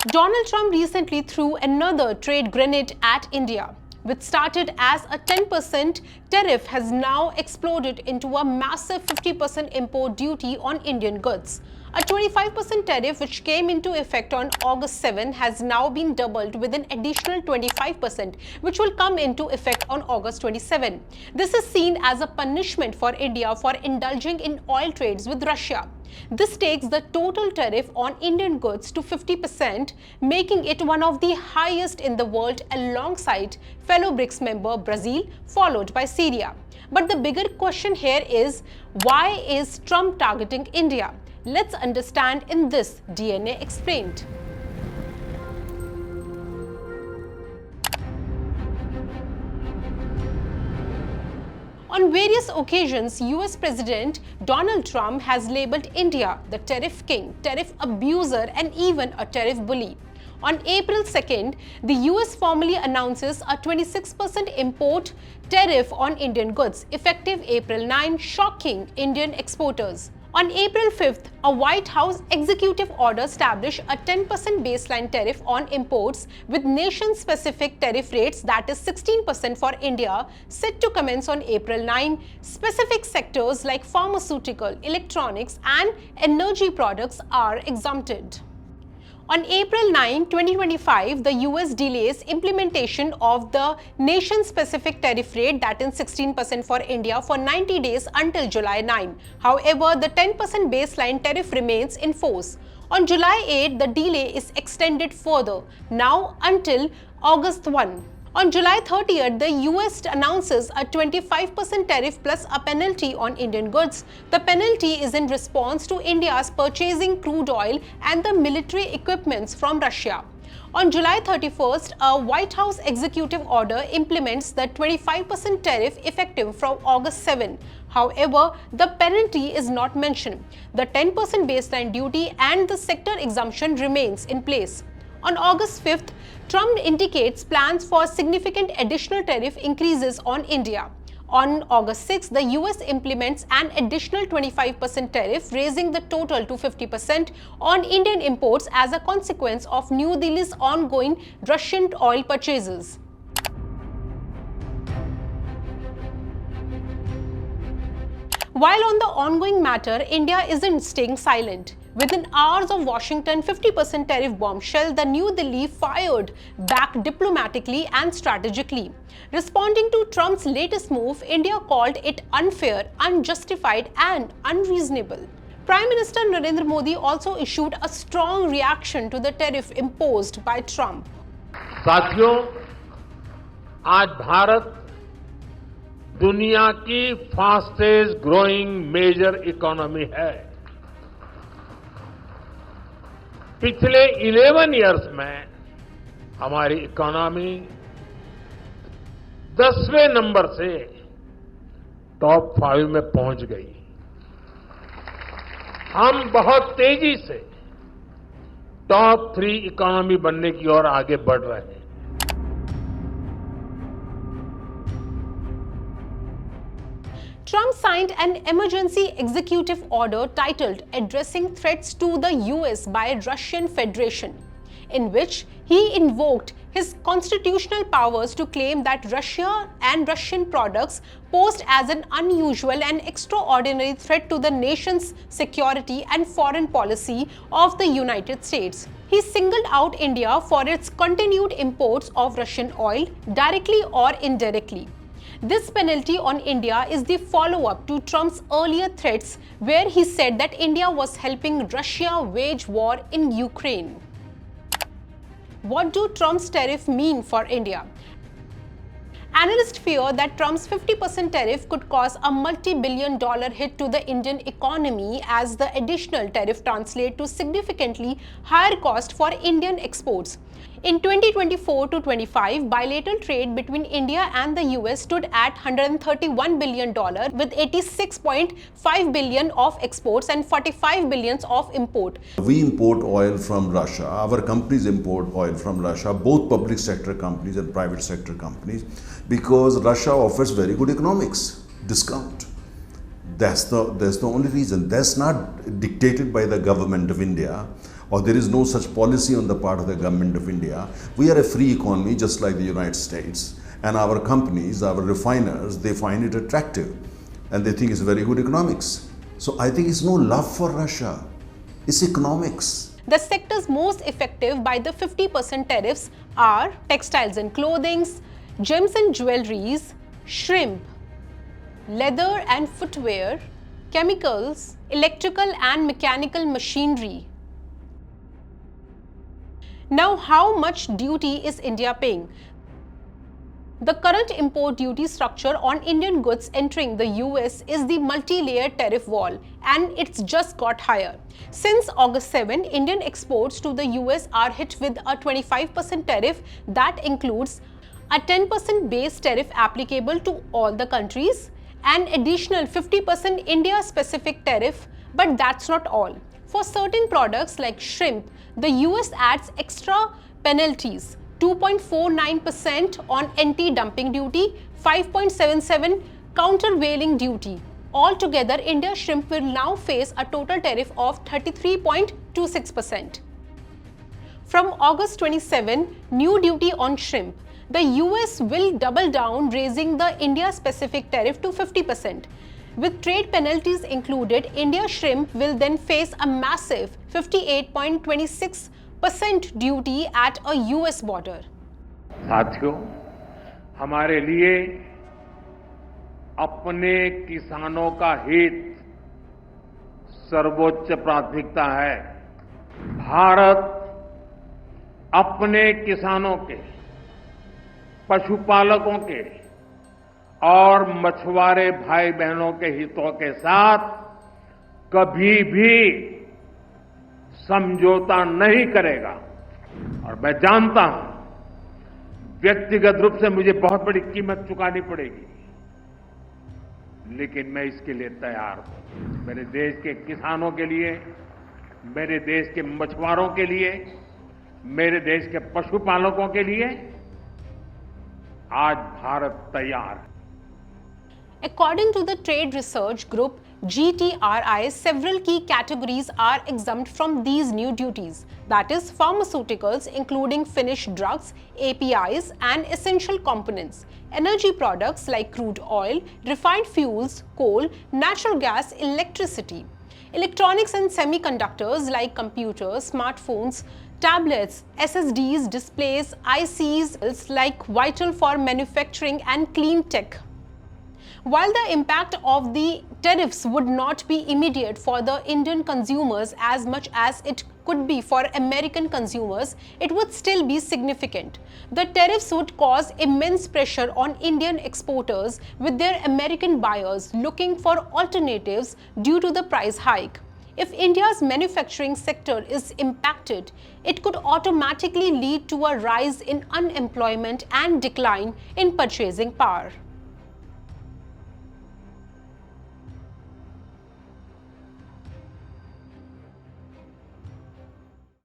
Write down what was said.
Donald Trump recently threw another trade grenade at India. Which started as a 10% tariff has now exploded into a massive 50% import duty on Indian goods. A 25% tariff which came into effect on August 7 has now been doubled with an additional 25% which will come into effect on August 27. This is seen as a punishment for India for indulging in oil trades with Russia. This takes the total tariff on Indian goods to 50%, making it one of the highest in the world alongside fellow BRICS member Brazil, followed by Syria. But the bigger question here is, why is Trump targeting India? Let's understand in this DNA Explained. On various occasions, US President Donald Trump has labeled India the tariff king, tariff abuser, and even a tariff bully. On April 2nd, the US formally announces a 26% import tariff on Indian goods, effective April 9, shocking Indian exporters. On April 5th, a White House executive order established a 10% baseline tariff on imports with nation-specific tariff rates, that is 16% for India, set to commence on April 9. Specific sectors like pharmaceutical, electronics and energy products are exempted. On April 9, 2025, the US delays implementation of the nation-specific tariff rate, that is 16% for India, for 90 days until July 9. However, the 10% baseline tariff remains in force. On July 8, the delay is extended further, now until August 1. On July 30th, the US announces a 25% tariff plus a penalty on Indian goods. The penalty is in response to India's purchasing crude oil and the military equipments from Russia. On July 31st, a White House executive order implements the 25% tariff effective from August 7. However, the penalty is not mentioned. The 10% baseline duty and the sector exemption remains in place. On August 5th, Trump indicates plans for significant additional tariff increases on India. On August 6, the US implements an additional 25% tariff, raising the total to 50% on Indian imports as a consequence of New Delhi's ongoing Russian oil purchases. While on the ongoing matter, India isn't staying silent. Within hours of Washington 50% tariff bombshell, the New Delhi fired back diplomatically and strategically. Responding to Trump's latest move, India called it unfair, unjustified and unreasonable. Prime Minister Narendra Modi also issued a strong reaction to the tariff imposed by Trump. साथियों, आज भारत दुनिया की fastest growing major economy है। पिछले 11 years में हमारी economy 10वें number से टॉप 5 में पहुंच गई। हम बहुत तेजी से टॉप 3 इकोनॉमी बनने की ओर आगे बढ़ रहे हैं। Trump signed an emergency executive order titled Addressing Threats to the US by Russian Federation, in which he invoked his constitutional powers to claim that Russia and Russian products posed as an unusual and extraordinary threat to the nation's security and foreign policy of the United States. He singled out India for its continued imports of Russian oil, directly or indirectly. This penalty on India is the follow-up to Trump's earlier threats, where he said that India was helping Russia wage war in Ukraine. What do Trump's tariff mean for India? Analysts fear that Trump's 50% tariff could cause a multi-billion-dollar hit to the Indian economy, as the additional tariff translates to significantly higher cost for Indian exports. In 2024 to 25, bilateral trade between India and the US stood at $131 billion, with $86.5 billion of exports and $45 billion of import. We import oil from Russia. Our companies import oil from Russia, both public sector companies and private sector companies, because Russia offers very good economics discount. That's the only reason. That's not dictated by the government of India or there is no such policy on the part of the government of India. We are a free economy just like the United States, and our companies, our refiners, they find it attractive and they think it's very good economics. So I think it's no love for Russia, it's economics. The sectors most affected by the 50% tariffs are textiles and clothing, gems and jewelries, shrimp, leather and footwear, chemicals, electrical and mechanical machinery. Now, how much duty is India paying? The current import duty structure on Indian goods entering the US is the multi-layered tariff wall, and it's just got higher. Since August 7, Indian exports to the US are hit with a 25% tariff that includes a 10% base tariff applicable to all the countries, an additional 50% India-specific tariff, but that's not all. For certain products like shrimp, the US adds extra penalties: 2.49% on anti-dumping duty, 5.77% countervailing duty. Altogether, India shrimp will now face a total tariff of 33.26%. From August 27, new duty on shrimp. The US will double down, raising the India-specific tariff to 50%. With trade penalties included, India shrimp will then face a massive 58.26% duty at a US border. साथियों, हमारे लिए अपने किसानों का हित सर्वोच्च प्राथमिकता है। भारत अपने किसानों के, पशुपालकों के और मछुआरे भाई बहनों के हितों के साथ कभी भी समझौता नहीं करेगा। और मैं जानता हूं, व्यक्तिगत रूप से मुझे बहुत बड़ी कीमत चुकानी पड़ेगी, लेकिन मैं इसके लिए तैयार हूं। मेरे देश के किसानों के लिए, मेरे देश के मछुआरों के लिए, मेरे देश के पशुपालकों के लिए आज भारत तैयार है। According to the trade research group GTRI, several key categories are exempt from these new duties. That is, pharmaceuticals, including finished drugs, APIs, and essential components. Energy products like crude oil, refined fuels, coal, natural gas, electricity. Electronics and semiconductors like computers, smartphones, tablets, SSDs, displays, ICs like vital for manufacturing and clean tech. While the impact of the tariffs would not be immediate for the Indian consumers as much as it could be for American consumers, it would still be significant. The tariffs would cause immense pressure on Indian exporters, with their American buyers looking for alternatives due to the price hike. If India's manufacturing sector is impacted, it could automatically lead to a rise in unemployment and decline in purchasing power.